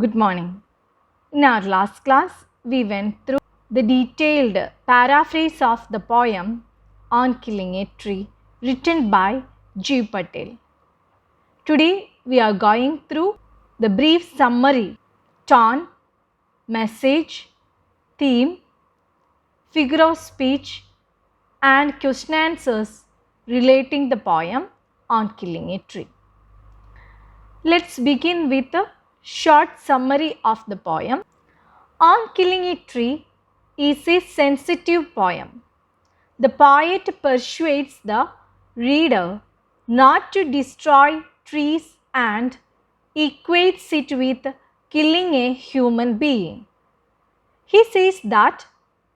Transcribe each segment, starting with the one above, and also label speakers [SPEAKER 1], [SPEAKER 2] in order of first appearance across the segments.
[SPEAKER 1] Good morning. In our last class, we went through the detailed paraphrase of the poem On Killing a Tree written by G. Patel. Today, we are going through the brief summary, tone, message, theme, figure of speech, and question answers relating the poem On Killing a Tree. Let's begin with a short summary of the poem. On Killing a Tree is a sensitive poem. The poet persuades the reader not to destroy trees and equates it with killing a human being. He says that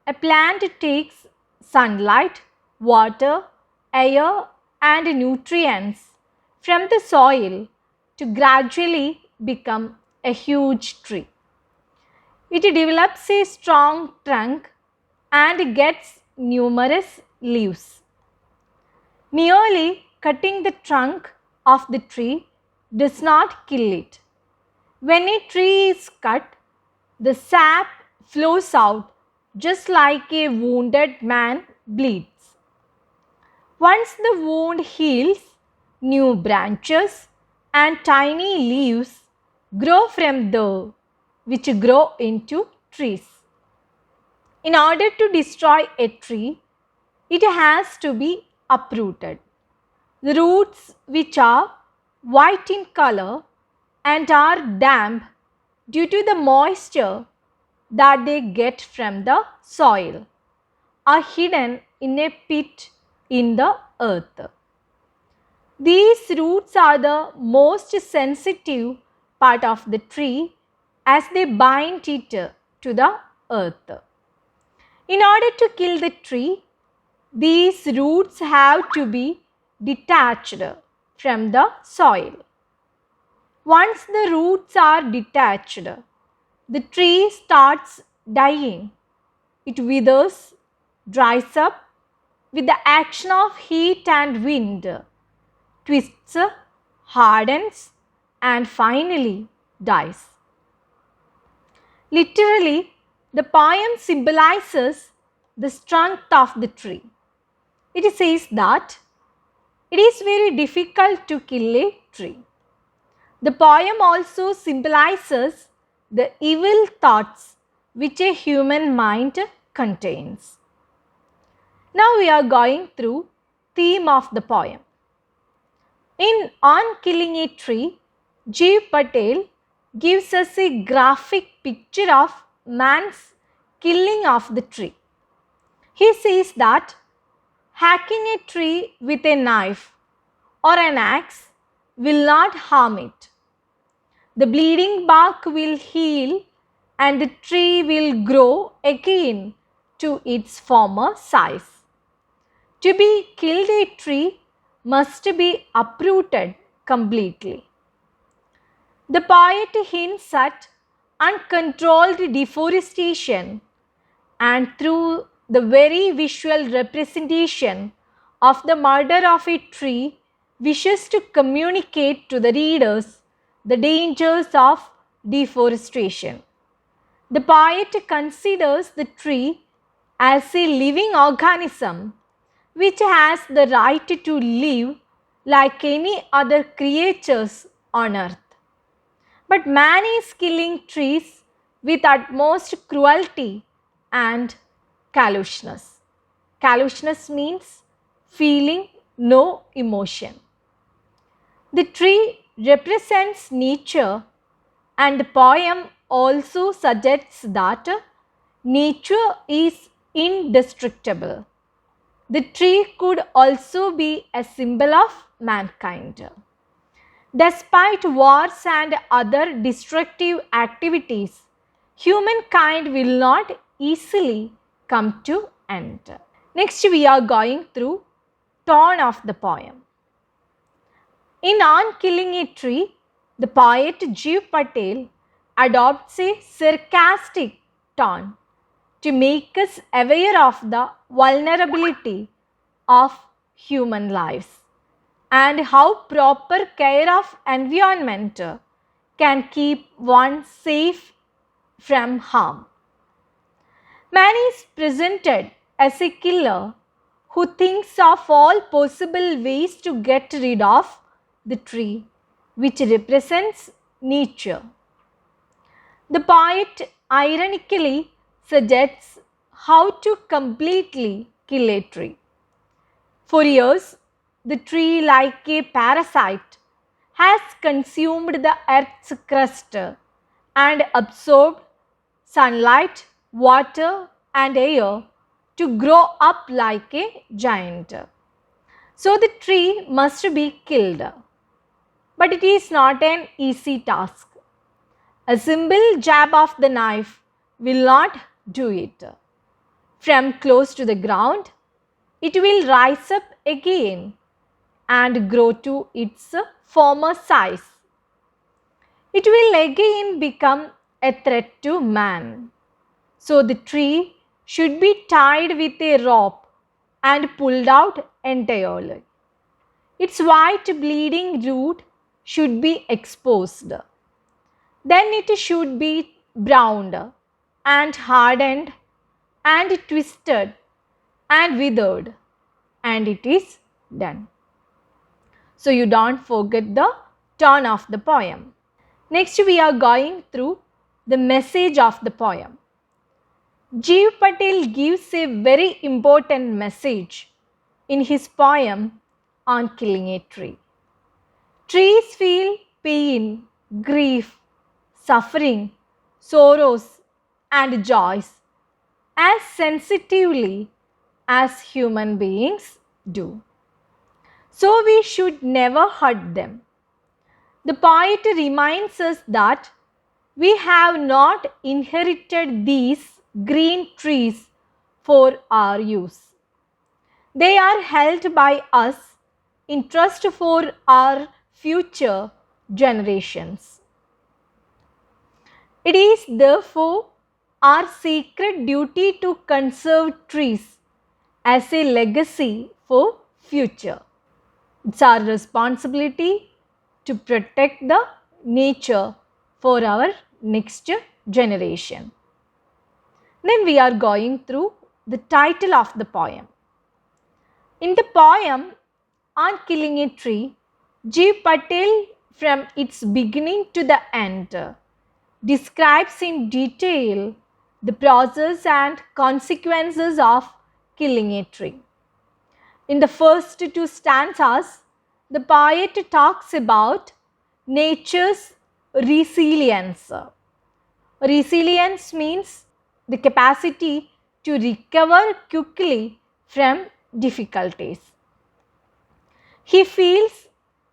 [SPEAKER 1] a plant takes sunlight, water, air, and nutrients from the soil to gradually become a huge tree. It develops a strong trunk and gets numerous leaves. Merely cutting the trunk of the tree does not kill it. When a tree is cut, the sap flows out just like a wounded man bleeds. Once the wound heals, new branches and tiny leaves grow from there, which grow into trees. In order to destroy a tree, it has to be uprooted. The roots, which are white in color and are damp due to the moisture that they get from the soil, are hidden in a pit in the earth. These roots are the most sensitive part of the tree as they bind it to the earth. In order to kill the tree, these roots have to be detached from the soil. Once the roots are detached, the tree starts dying. It withers, dries up with the action of heat and wind, twists, hardens, and finally dies. Literally, the poem symbolizes the strength of the tree. It says that it is very difficult to kill a tree. The poem also symbolizes the evil thoughts which a human mind contains. Now we are going through theme of the poem. In On Killing a Tree, G. Patel gives us a graphic picture of man's killing of the tree. He says that hacking a tree with a knife or an axe will not harm it. The bleeding bark will heal and the tree will grow again to its former size. To be killed, a tree must be uprooted completely. The poet hints at uncontrolled deforestation, and through the very visual representation of the murder of a tree, wishes to communicate to the readers the dangers of deforestation. The poet considers the tree as a living organism which has the right to live like any other creatures on earth. But man is killing trees with utmost cruelty and callousness. Callousness means feeling no emotion. The tree represents nature, and the poem also suggests that nature is indestructible. The tree could also be a symbol of mankind. Despite wars and other destructive activities, humankind will not easily come to end. Next, we are going through tone of the poem. In On Killing a Tree, the poet G. Patel adopts a sarcastic tone to make us aware of the vulnerability of human lives and how proper care of environment can keep one safe from harm. Man is presented as a killer who thinks of all possible ways to get rid of the tree, which represents nature. The poet ironically suggests how to completely kill a tree. For years, the tree, like a parasite, has consumed the earth's crust and absorbed sunlight, water, and air to grow up like a giant. So the tree must be killed. But it is not an easy task. A simple jab of the knife will not do it. From close to the ground, it will rise up again and grow to its former size. It will again become a threat to man. So the tree should be tied with a rope and pulled out entirely. Its white bleeding root should be exposed. Then it should be browned and hardened and twisted and withered, and it is done. So you don't forget the tone of the poem. Next we are going through the message of the poem. Jeev Patel gives a very important message in his poem on killing a tree. Trees feel pain, grief, suffering, sorrows and joys as sensitively as human beings do. So we should never hurt them. The poet reminds us that we have not inherited these green trees for our use. They are held by us in trust for our future generations. It is therefore our sacred duty to conserve trees as a legacy for future. It's our responsibility to protect the nature for our next generation. Then we are going through the title of the poem. In the poem on killing a tree, Jeev Patel from its beginning to the end describes in detail the process and consequences of killing a tree. In the first two stanzas, the poet talks about nature's resilience. Resilience means the capacity to recover quickly from difficulties. He feels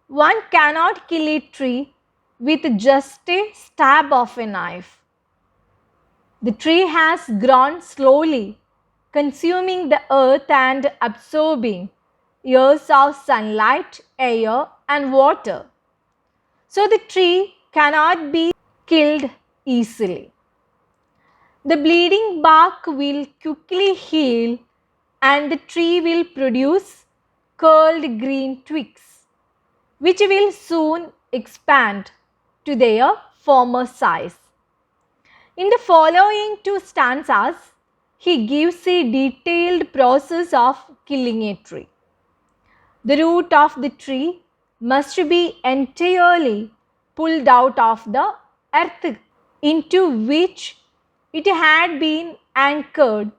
[SPEAKER 1] one cannot kill a tree with just a stab of a knife. The tree has grown slowly, consuming the earth and absorbing years of sunlight, air, and water. So the tree cannot be killed easily. The bleeding bark will quickly heal and the tree will produce curled green twigs, which will soon expand to their former size. In the following two stanzas, he gives a detailed process of killing a tree. The root of the tree must be entirely pulled out of the earth into which it had been anchored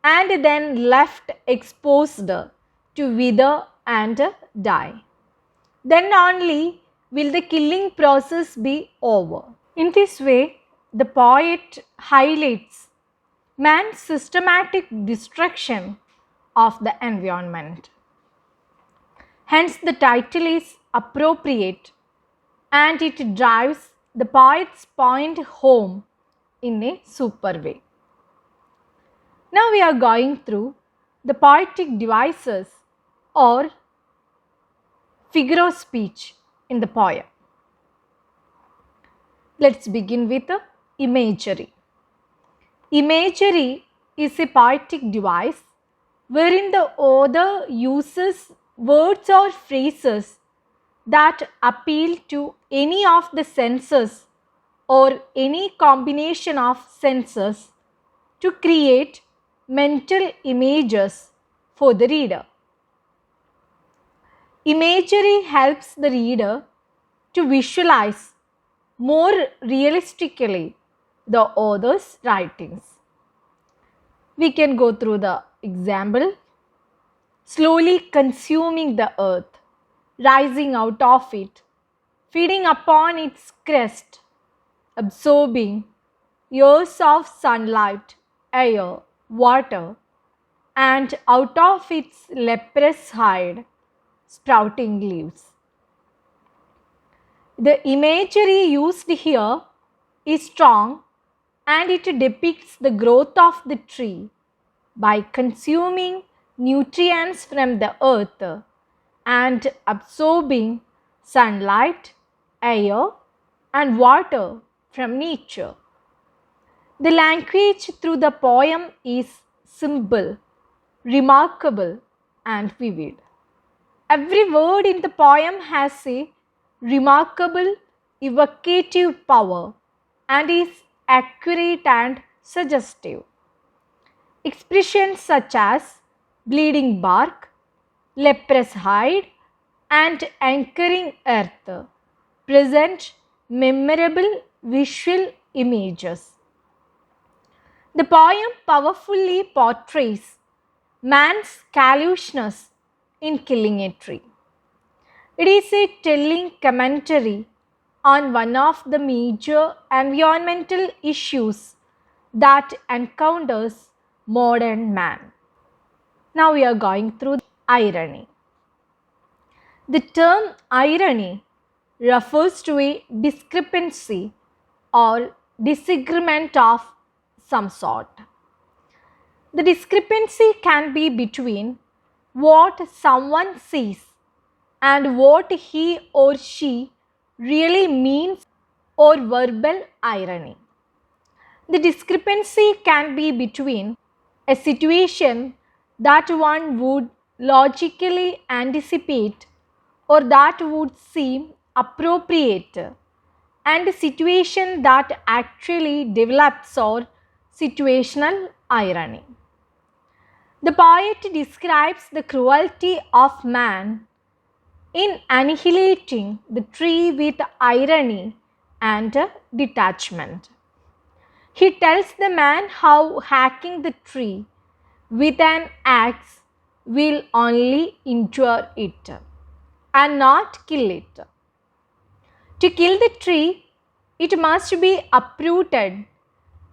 [SPEAKER 1] and then left exposed to wither and die. Then only will the killing process be over. In this way, the poet highlights man's systematic destruction of the environment. Hence, the title is appropriate and it drives the poet's point home in a super way. Now we are going through the poetic devices or figure of speech in the poem. Let's begin with the imagery. Imagery is a poetic device wherein the author uses words or phrases that appeal to any of the senses or any combination of senses to create mental images for the reader. Imagery helps the reader to visualize more realistically the author's writings. We can go through the example. Slowly consuming the earth, rising out of it, feeding upon its crest, absorbing years of sunlight, air, water, and out of its leprous hide, sprouting leaves. The imagery used here is strong and it depicts the growth of the tree by consuming nutrients from the earth and absorbing sunlight, air, and water from nature. The language through the poem is simple, remarkable, and vivid. Every word in the poem has a remarkable evocative power and is accurate and suggestive. Expressions such as bleeding bark, leprous hide, and anchoring earth present memorable visual images. The poem powerfully portrays man's callousness in killing a tree. It is a telling commentary on one of the major environmental issues that encounters modern man. Now we are going through irony. The term irony refers to a discrepancy or disagreement of some sort. The discrepancy can be between what someone says and what he or she really means or verbal irony. The discrepancy can be between a situation that one would logically anticipate or that would seem appropriate and a situation that actually develops or situational irony. The poet describes the cruelty of man in annihilating the tree with irony and detachment. He tells the man how hacking the tree with an axe will only injure it and not kill it. To kill the tree, it must be uprooted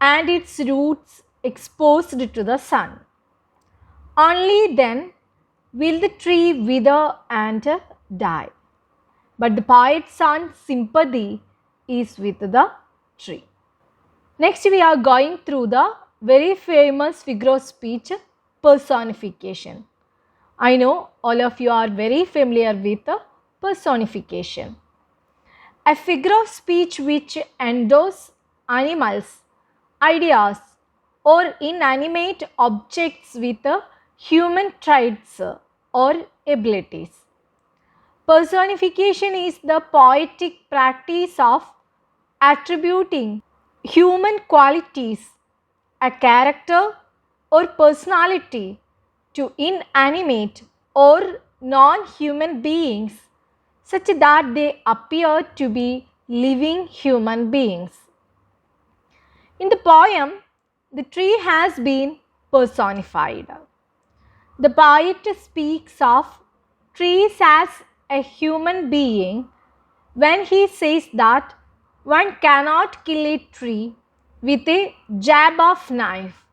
[SPEAKER 1] and its roots exposed to the sun. Only then will the tree wither and die. But the poet's own sympathy is with the tree. Next, we are going through the very famous figure of speech, personification. I know all of you are very familiar with personification. A figure of speech which endorses animals, ideas, or inanimate objects with human traits or abilities. Personification is the poetic practice of attributing human qualities, a character or personality to inanimate or non-human beings such that they appear to be living human beings. In the poem, the tree has been personified. The poet speaks of trees as a human being when he says that one cannot kill a tree with a jab of knife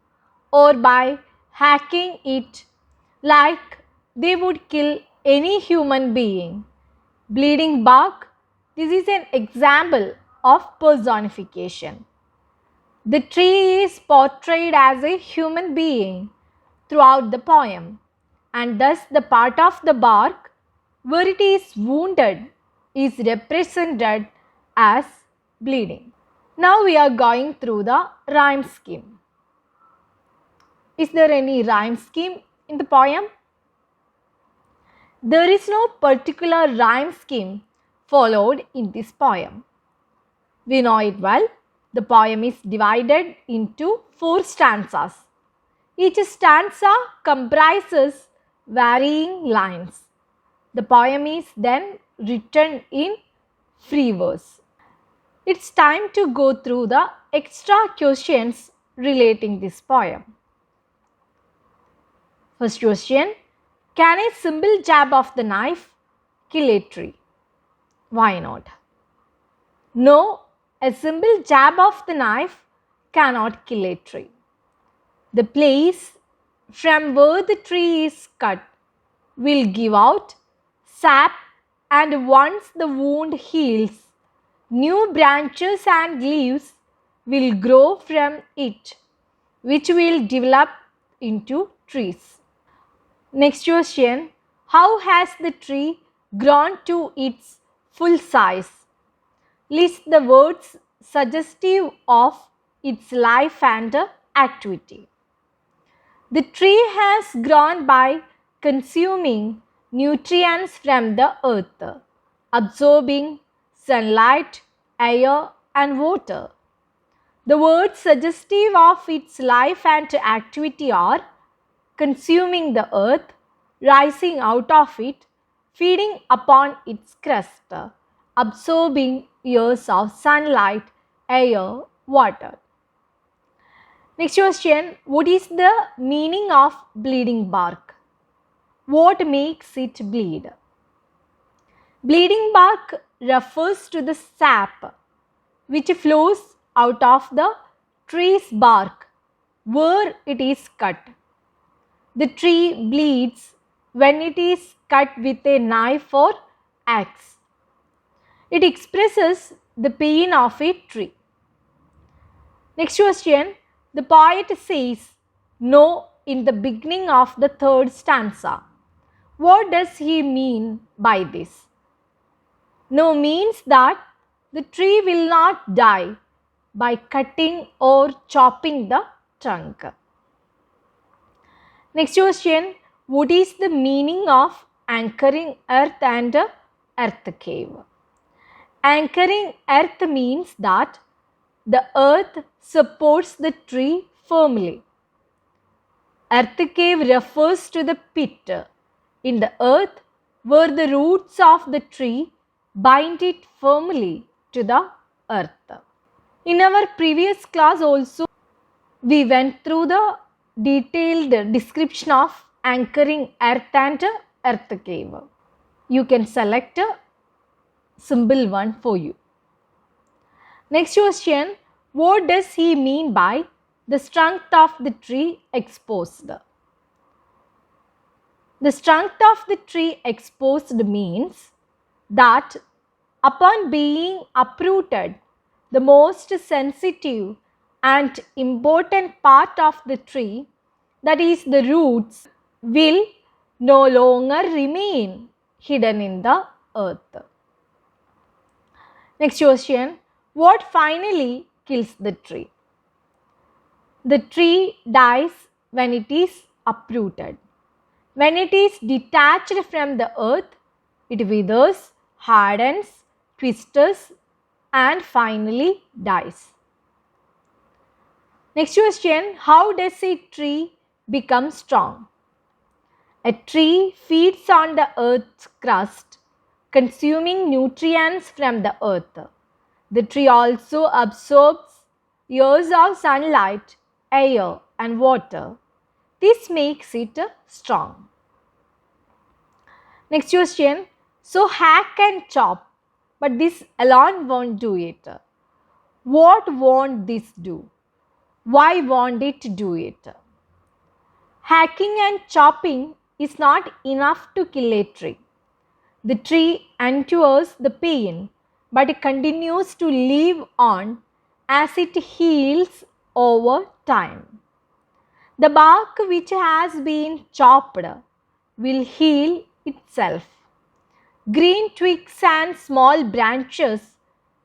[SPEAKER 1] or by hacking it like they would kill any human being. Bleeding bark, this is an example of personification. The tree is portrayed as a human being throughout the poem, and thus the part of the bark where it is wounded is represented as bleeding. Now we are going through the rhyme scheme. Is there any rhyme scheme in the poem? There is no particular rhyme scheme followed in this poem. We know it well. The poem is divided into 4 stanzas. Each stanza comprises varying lines. The poem is then written in free verse. It's time to go through the extra questions relating this poem. First question, can a simple jab of the knife kill a tree? Why not? No, a simple jab of the knife cannot kill a tree. The place from where the tree is cut will give out sap, and once the wound heals, new branches and leaves will grow from it, which will develop into trees. Next question, how has the tree grown to its full size? List the words suggestive of its life and activity. The tree has grown by consuming nutrients from the earth, absorbing sunlight, air, and water. The words suggestive of its life and activity are consuming the earth, rising out of it, feeding upon its crust, absorbing years of sunlight, air, water. Next question, what is the meaning of bleeding bark? What makes it bleed? Bleeding bark refers to the sap which flows out of the tree's bark where it is cut. The tree bleeds when it is cut with a knife or axe. It expresses the pain of a tree. Next question, the poet says no in the beginning of the 3rd stanza. What does he mean by this? No means that the tree will not die by cutting or chopping the trunk. Next question, what is the meaning of anchoring earth and earth cave? Anchoring earth means that the earth supports the tree firmly. Earth cave refers to the pit in the earth where the roots of the tree bind it firmly to the earth. In our previous class also, we went through the detailed description of anchoring earth and earth cave. You can select a simple one for you. Next question, what does he mean by the strength of the tree exposed? The strength of the tree exposed means that upon being uprooted, the most sensitive and important part of the tree, that is the roots, will no longer remain hidden in the earth. Next question, what finally kills the tree? The tree dies when it is uprooted. When it is detached from the earth, it withers, hardens, twists, and finally dies. Next question, how does a tree become strong? A tree feeds on the earth's crust, consuming nutrients from the earth. The tree also absorbs years of sunlight, air, and water. This makes it strong. Next question, so hack and chop, but this alone won't do it. What won't this do? Why won't it do it? Hacking and chopping is not enough to kill a tree. The tree endures the pain, but it continues to live on as it heals over time. The bark which has been chopped will heal itself. Green twigs and small branches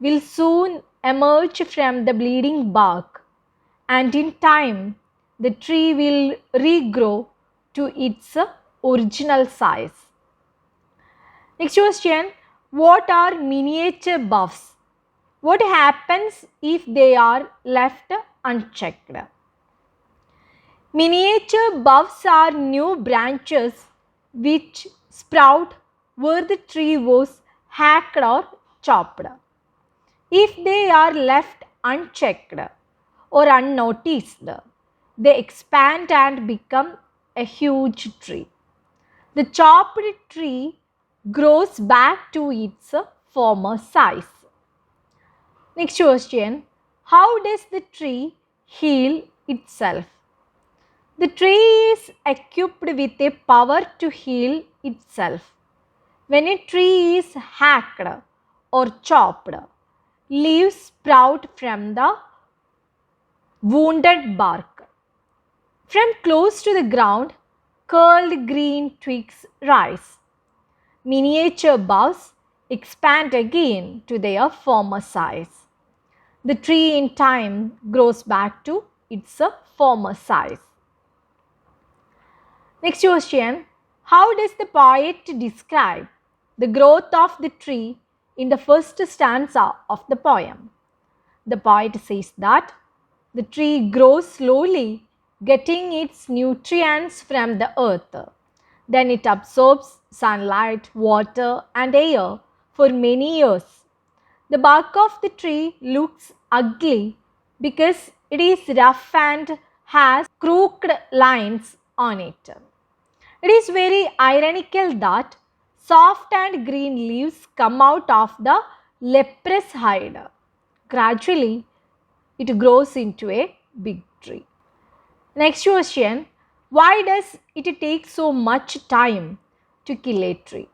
[SPEAKER 1] will soon emerge from the bleeding bark, and in time the tree will regrow to its original size. Next question, what are miniature buffs? What happens if they are left unchecked? Miniature buds are new branches which sprout where the tree was hacked or chopped. If they are left unchecked or unnoticed, they expand and become a huge tree. The chopped tree grows back to its former size. Next question. How does the tree heal itself? The tree is equipped with a power to heal itself. When a tree is hacked or chopped, leaves sprout from the wounded bark. From close to the ground, curled green twigs rise. Miniature boughs expand again to their former size. The tree in time grows back to its former size. Next question. How does the poet describe the growth of the tree in the first stanza of the poem? The poet says that the tree grows slowly, getting its nutrients from the earth. Then it absorbs sunlight, water, and air for many years. The bark of the tree looks ugly because it is rough and has crooked lines on it. It is very ironical that soft and green leaves come out of the leprous hide. Gradually, it grows into a big tree. Next question. Why does it take so much time to kill a tree?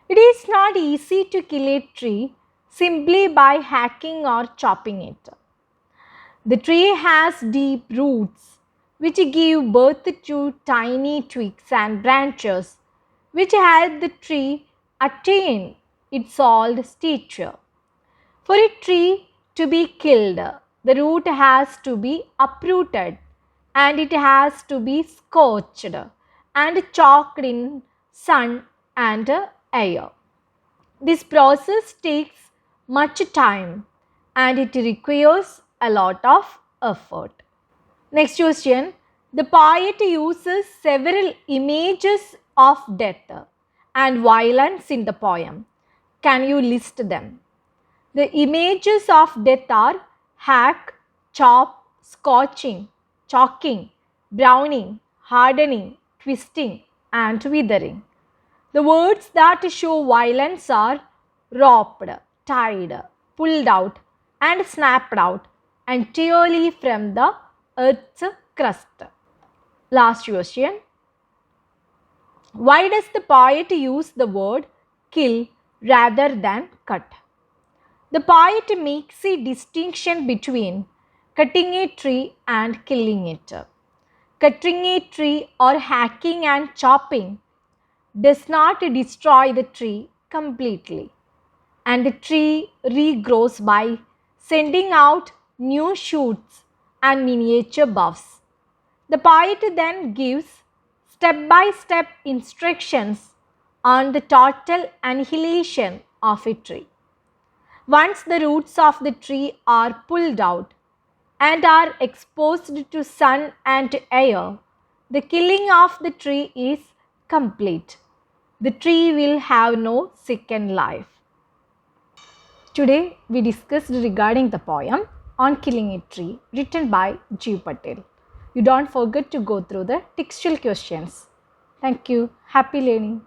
[SPEAKER 1] It is not easy to kill a tree simply by hacking or chopping it. The tree has deep roots which give birth to tiny twigs and branches which help the tree attain its old stature. For a tree to be killed, the root has to be uprooted and it has to be scorched and chalked in sun and air. This process takes much time and it requires a lot of effort. Next question. The poet uses several images of death and violence in the poem. Can you list them? The images of death are hack, chop, scorching, chalking, browning, hardening, twisting, and withering. The words that show violence are ropped, tied, pulled out, and snapped out entirely from the earth's crust. Last question. Why does the poet use the word kill rather than cut? The poet makes a distinction between cutting a tree and killing it. Cutting a tree or hacking and chopping does not destroy the tree completely, and the tree regrows by sending out new shoots and miniature buds. The poet then gives step by step instructions on the total annihilation of a tree. Once the roots of the tree are pulled out and are exposed to sun and air, the killing of the tree is complete. The tree will have no second life. Today we discussed regarding the poem On Killing a Tree written by G. Patel. You don't forget to go through the textual questions. Thank you. Happy learning.